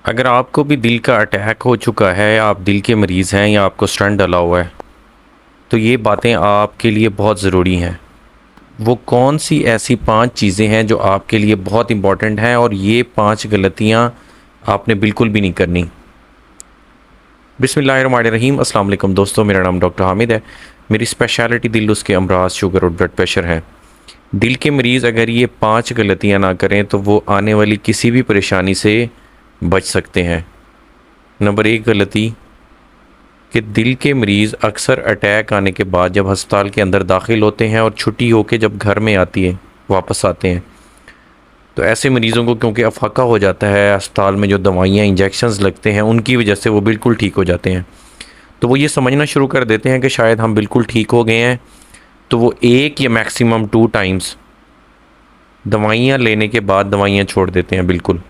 अगर आपको भी दिल का अटैक हो चुका है, आप दिल के मरीज़ हैं या आपको स्टंट डला हुआ है, तो ये बातें आपके लिए बहुत ज़रूरी हैं। वो कौन सी ऐसी 5 चीज़ें हैं जो आपके लिए बहुत इम्पॉर्टेंट हैं और ये 5 गलतियाँ आपने बिल्कुल भी नहीं करनी। बिस्मिल्लाहिर्रहमानिर्रहीम। अस्सलाम वालेकुम दोस्तों, मेरा नाम डॉक्टर हामिद है। मेरी स्पेशलिटी दिल, उसके अमराज, शुगर और ब्लड प्रेशर है। दिल के मरीज़ अगर ये 5 गलतियाँ ना करें तो वो आने वाली किसी भी परेशानी से बच सकते हैं। नंबर 1 गलती कि दिल के मरीज़ अक्सर अटैक आने के बाद जब हस्पताल के अंदर दाखिल होते हैं और छुट्टी होके जब घर में आती है, वापस आते हैं, तो ऐसे मरीज़ों को क्योंकि अफाका हो जाता है, अस्पताल में जो दवाइयाँ इंजेक्शंस लगते हैं उनकी वजह से वो बिल्कुल ठीक हो जाते हैं। तो वो ये समझना शुरू कर देते हैं कि शायद हम बिल्कुल ठीक हो गए हैं। तो वो 1 या मैक्सिमम 2 टाइम्स दवाइयाँ लेने के बाद दवाइयाँ छोड़ देते हैं बिल्कुल।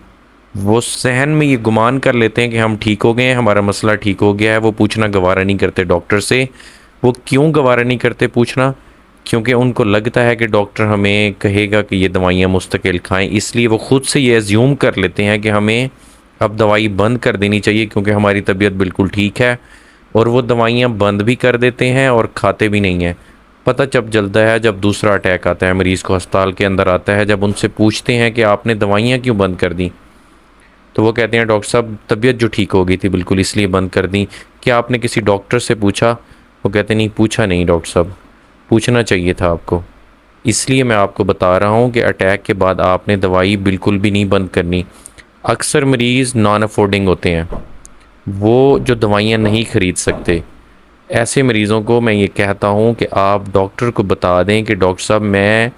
वो ज़हन में ये गुमान कर लेते हैं कि हम ठीक हो गए हैं, हमारा मसला ठीक हो गया है। वो पूछना गवारा नहीं करते डॉक्टर से। वो क्यों गवारा नहीं करते पूछना? क्योंकि उनको लगता है कि डॉक्टर हमें कहेगा कि ये दवाइयाँ मुस्तकिल खाएं, इसलिए वो ख़ुद से ये एज्यूम कर लेते हैं कि हमें अब दवाई बंद कर देनी चाहिए क्योंकि हमारी तबीयत बिल्कुल ठीक है। और वो दवाइयाँ बंद भी कर देते हैं और खाते भी नहीं हैं। पता जब चलता है जब दूसरा अटैक आता है, मरीज़ को अस्पताल के अंदर आता है, जब उनसे पूछते हैं कि आपने दवाइयाँ क्यों बंद कर दी, तो वो कहते हैं डॉक्टर साहब तबीयत जो ठीक हो गई थी बिल्कुल इसलिए बंद कर दी। क्या आपने किसी डॉक्टर से पूछा? वो कहते नहीं, पूछा नहीं डॉक्टर साहब, पूछना चाहिए था आपको। इसलिए मैं आपको बता रहा हूँ कि अटैक के बाद आपने दवाई बिल्कुल भी नहीं बंद करनी। अक्सर मरीज़ नॉन अफोर्डिंग होते हैं, वो जो दवाइयाँ नहीं ख़रीद सकते। ऐसे मरीज़ों को मैं ये कहता हूँ कि आप डॉक्टर को बता दें कि डॉक्टर साहब मैं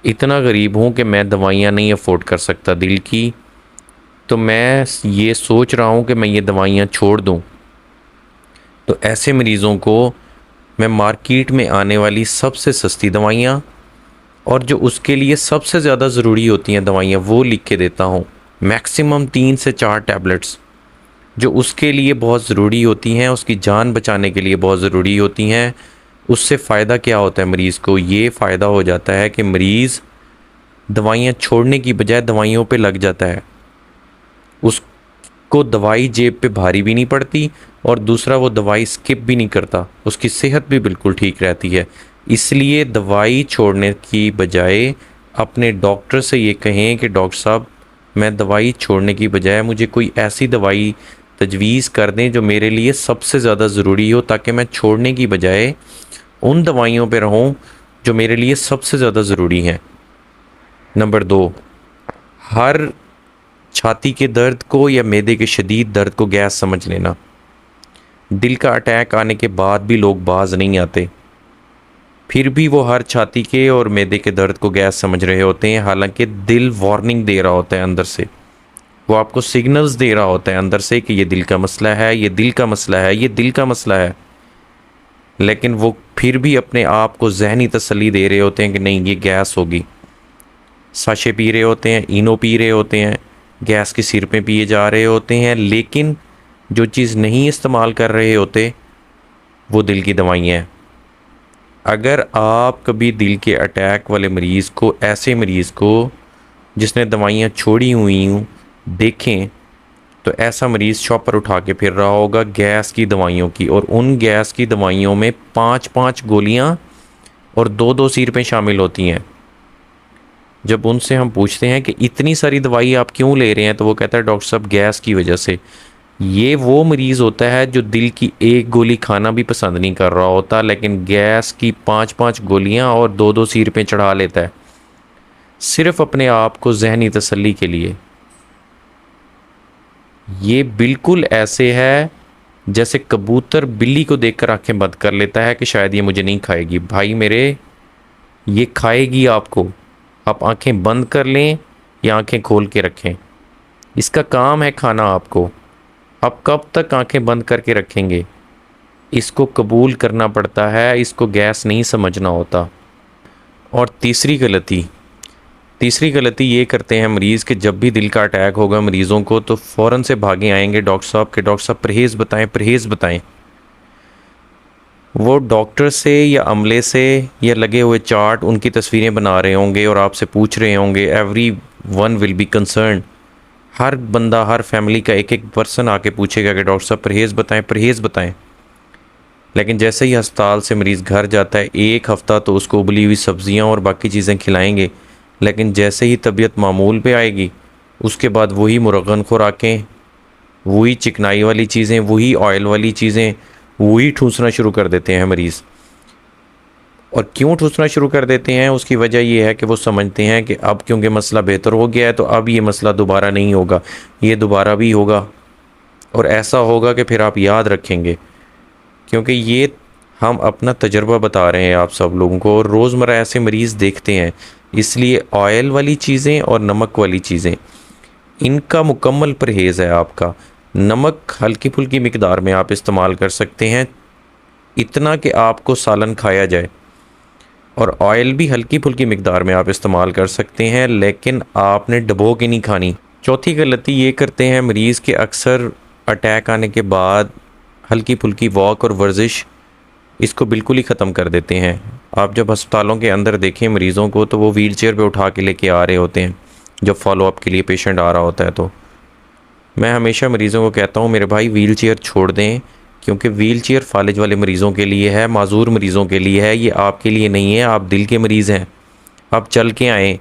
इतना गरीब हूँ कि मैं दवाइयाँ नहीं अफोर्ड कर सकता दिल की, तो मैं ये सोच रहा हूँ कि मैं ये दवाइयाँ छोड़ दूँ। तो ऐसे मरीज़ों को मैं मार्केट में आने वाली सबसे सस्ती दवाइयाँ और जो उसके लिए सबसे ज़्यादा ज़रूरी होती हैं दवाइयाँ वो लिख के देता हूँ। मैक्सिमम 3 से 4 टैबलेट्स जो उसके लिए बहुत ज़रूरी होती हैं, उसकी जान बचाने के लिए बहुत ज़रूरी होती हैं। उससे फ़ायदा क्या होता है मरीज़ को? ये फ़ायदा हो जाता है कि मरीज़ दवाइयाँ छोड़ने की बजाय दवाइयों पे लग जाता है। उसको दवाई जेब पे भारी भी नहीं पड़ती और दूसरा वो दवाई स्किप भी नहीं करता, उसकी सेहत भी बिल्कुल ठीक रहती है। इसलिए दवाई छोड़ने की बजाय अपने डॉक्टर से ये कहें कि डॉक्टर साहब मैं दवाई छोड़ने की बजाय मुझे कोई ऐसी दवाई तजवीज़ कर दें जो मेरे लिए सबसे ज़्यादा ज़रूरी हो, ताकि मैं छोड़ने की बजाय उन दवाइयों पे रहूं जो मेरे लिए सबसे ज़्यादा ज़रूरी हैं। नंबर 2, हर छाती के दर्द को या मैदे के शदीद दर्द को गैस समझ लेना। दिल का अटैक आने के बाद भी लोग बाज नहीं आते, फिर भी वो हर छाती के और मैदे के दर्द को गैस समझ रहे होते हैं। हालांकि दिल वार्निंग दे रहा होता है अंदर से, वो आपको सिग्नल्स दे रहा होता है अंदर से कि ये दिल का मसला है, ये दिल का मसला है, ये दिल का मसला है। लेकिन वो फिर भी अपने आप को जहनी तसल्ली दे रहे होते हैं कि नहीं ये गैस होगी। साशे पी रहे होते हैं, इनो पी रहे होते हैं, गैस की सिरपें पिए जा रहे होते हैं, लेकिन जो चीज़ नहीं इस्तेमाल कर रहे होते वो दिल की दवाइयाँ हैं। अगर आप कभी दिल के अटैक वाले मरीज़ को, ऐसे मरीज़ को जिसने दवाइयाँ छोड़ी हुई हूँ देखें, तो ऐसा मरीज़ शॉपर उठा के फिर रहा होगा गैस की दवाइयों की, और उन गैस की दवाइयों में 5-5 गोलियाँ और 2-2 सिरपें शामिल होती हैं। जब उनसे हम पूछते हैं कि इतनी सारी दवाई आप क्यों ले रहे हैं, तो वो कहता है डॉक्टर साहब गैस की वजह से। ये वो मरीज़ होता है जो दिल की एक गोली खाना भी पसंद नहीं कर रहा होता, लेकिन गैस की 5-5 गोलियां और 2-2 सिरपें चढ़ा लेता है सिर्फ अपने आप को जहनी तसल्ली के लिए। ये बिल्कुल ऐसे है जैसे कबूतर बिल्ली को देखकर आंखें बंद कर लेता है कि शायद ये मुझे नहीं खाएगी। भाई मेरे, ये खाएगी आपको। आप आंखें बंद कर लें या आंखें खोल के रखें, इसका काम है खाना आपको। आप कब तक आंखें बंद करके रखेंगे? इसको कबूल करना पड़ता है, इसको गैस नहीं समझना होता। और तीसरी गलती ये करते हैं मरीज़ कि जब भी दिल का अटैक होगा मरीज़ों को तो फ़ौरन से भागे आएंगे डॉक्टर साहब के, डॉक्टर साहब परहेज़ बताएं, परहेज़ बताएं। वो डॉक्टर से या अमले से या लगे हुए चार्ट उनकी तस्वीरें बना रहे होंगे और आपसे पूछ रहे होंगे, everyone will be concern हर बंदा, हर फैमिली का एक एक पर्सन आके पूछेगा कि डॉक्टर साहब परहेज़ बताएं, परहेज़ बताएं। लेकिन जैसे ही अस्पताल से मरीज़ घर जाता है, एक हफ़्ता तो उसको उबली हुई सब्ज़ियाँ और बाकी चीज़ें खिलाएंगे, लेकिन जैसे ही तबीयत मामूल पे आएगी, उसके बाद वही मुरगन खुराकें, वही चिकनाई वाली चीज़ें, वही ऑयल वाली चीज़ें, वही ठूंसना शुरू कर देते हैं मरीज़। और क्यों ठूंसना शुरू कर देते हैं, उसकी वजह ये है कि वो समझते हैं कि अब क्योंकि मसला बेहतर हो गया है तो अब ये मसला दोबारा नहीं होगा, ये दोबारा भी होगा और ऐसा होगा कि फिर आप याद रखेंगे। क्योंकि ये हम अपना तजर्बा बता रहे हैं आप सब लोगों को, और रोज़मर्रा ऐसे मरीज़ देखते हैं। इसलिए ऑयल वाली चीज़ें और नमक वाली चीज़ें, इनका मुकम्मल परहेज़ है आपका। नमक हल्की फुल्की मिकदार में आप इस्तेमाल कर सकते हैं, इतना कि आपको सालन खाया जाए, और ऑयल भी हल्की फुल्की मिकदार में आप इस्तेमाल कर सकते हैं, लेकिन आपने डबो के नहीं खानी। चौथी गलती ये करते हैं मरीज़ के, अक्सर अटैक आने के बाद हल्की फुल्की वॉक और वर्जिश इसको बिल्कुल ही ख़त्म कर देते हैं। आप जब अस्पतालों के अंदर देखें मरीज़ों को तो वो व्हील चेयर पर उठा के लेके आ रहे होते हैं जब फॉलोअप के लिए पेशेंट आ रहा होता है। तो मैं हमेशा मरीज़ों को कहता हूँ मेरे भाई व्हील चेयर छोड़ दें, क्योंकि व्हील चेयर फालिज वाले मरीज़ों के लिए है, माजूर मरीज़ों के लिए है, ये आपके लिए नहीं है। आप दिल के मरीज़ हैं, आप चल के आएँ।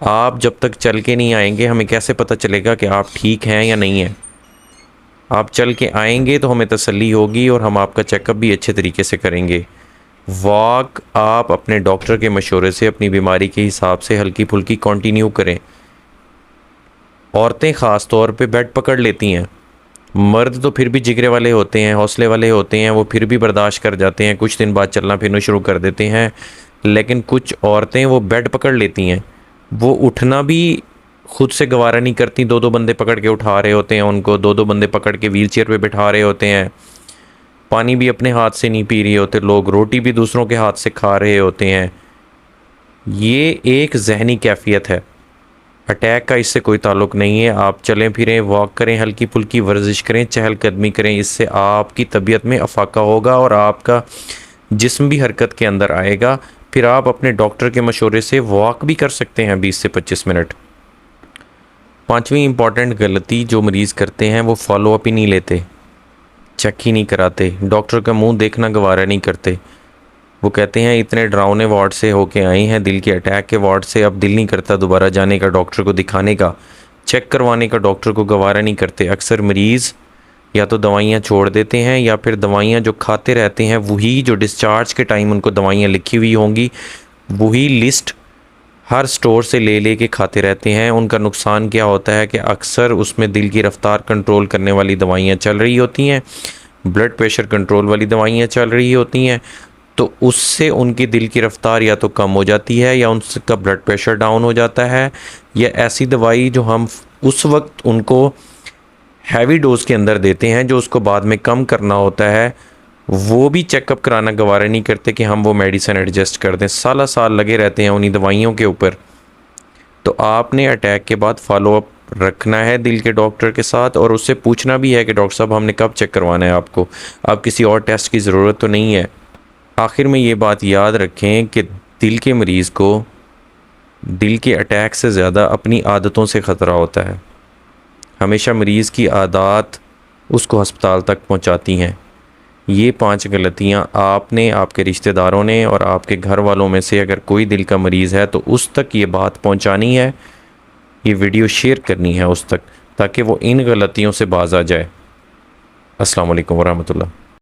आप जब तक चल के नहीं आएंगे हमें कैसे पता चलेगा कि आप ठीक हैं या नहीं हैं। आप चल के आएंगे तो हमें तसल्ली होगी और हम आपका चेकअप भी अच्छे तरीके से करेंगे। वॉक आप अपने डॉक्टर के मशवरे से अपनी बीमारी के हिसाब से हल्की फुल्की कंटिन्यू करें। औरतें ख़ास तौर पे बेड पकड़ लेती हैं, मर्द तो फिर भी जिगरे वाले होते हैं, हौसले वाले होते हैं, वो फिर भी बर्दाश्त कर जाते हैं, कुछ दिन बाद चलना फिरना शुरू कर देते हैं। लेकिन कुछ औरतें वो बेड पकड़ लेती हैं, वो उठना भी खुद से गवारा नहीं करती, दो दो बंदे पकड़ के उठा रहे होते हैं उनको, दो दो बंदे पकड़ के व्हील चेयर पर बैठा रहे होते हैं। पानी भी अपने हाथ से नहीं पी रहे होते लोग, रोटी भी दूसरों के हाथ से खा रहे होते हैं। ये एक जहनी कैफियत है, अटैक का इससे कोई ताल्लुक़ नहीं है। आप चलें फिरें, वॉक करें, हल्की फुल्की वर्जिश करें, चहलकदमी करें, इससे आपकी तबीयत में अफाका होगा और आपका जिस्म भी हरकत के अंदर आएगा। फिर आप अपने डॉक्टर के मशवरे से वॉक भी कर सकते हैं 20 से 25 मिनट। पांचवी इम्पॉर्टेंट गलती जो मरीज़ करते हैं, वो फॉलो अप ही नहीं लेते, चेक ही नहीं कराते, डॉक्टर का मुंह देखना गवारा नहीं करते। वो कहते हैं इतने डरावने वार्ड से होके आए हैं, दिल के अटैक के वार्ड से, अब दिल नहीं करता दोबारा जाने का, डॉक्टर को दिखाने का, चेक करवाने का, डॉक्टर को गवारा नहीं करते। अक्सर मरीज़ या तो दवाइयाँ छोड़ देते हैं या फिर दवाइयाँ जो खाते रहते हैं वही जो डिस्चार्ज के टाइम उनको दवाइयाँ लिखी हुई होंगी वही लिस्ट हर स्टोर से ले ले के खाते रहते हैं। उनका नुकसान क्या होता है कि अक्सर उसमें दिल की रफ़्तार कंट्रोल करने वाली दवाइयाँ चल रही होती हैं, ब्लड प्रेशर कंट्रोल वाली दवाइयाँ चल रही होती हैं, तो उससे उनकी दिल की रफ़्तार या तो कम हो जाती है या उनका ब्लड प्रेशर डाउन हो जाता है। या ऐसी दवाई जो हम उस वक्त उनको हैवी डोज के अंदर देते हैं जो उसको बाद में कम करना होता है, वो भी चेकअप कराना गवारा नहीं करते कि हम वो मेडिसिन एडजस्ट कर दें। साल साल लगे रहते हैं उन्हीं दवाइयों के ऊपर। तो आपने अटैक के बाद फॉलोअप रखना है दिल के डॉक्टर के साथ, और उससे पूछना भी है कि डॉक्टर साहब हमने कब चेक करवाना है आपको, अब किसी और टेस्ट की ज़रूरत तो नहीं है। आखिर में ये बात याद रखें कि दिल के मरीज़ को दिल के अटैक से ज़्यादा अपनी आदतों से ख़तरा होता है। हमेशा मरीज़ की आदत उसको अस्पताल तक पहुंचाती हैं। ये 5 गलतियां आपने, आपके रिश्तेदारों ने और आपके घर वालों में से अगर कोई दिल का मरीज़ है तो उस तक ये बात पहुंचानी है, ये वीडियो शेयर करनी है उस तक, ताकि वो इन गलतियों से बाज आ जाए। अस्सलाम वालेकुम वरहमतुल्लाह।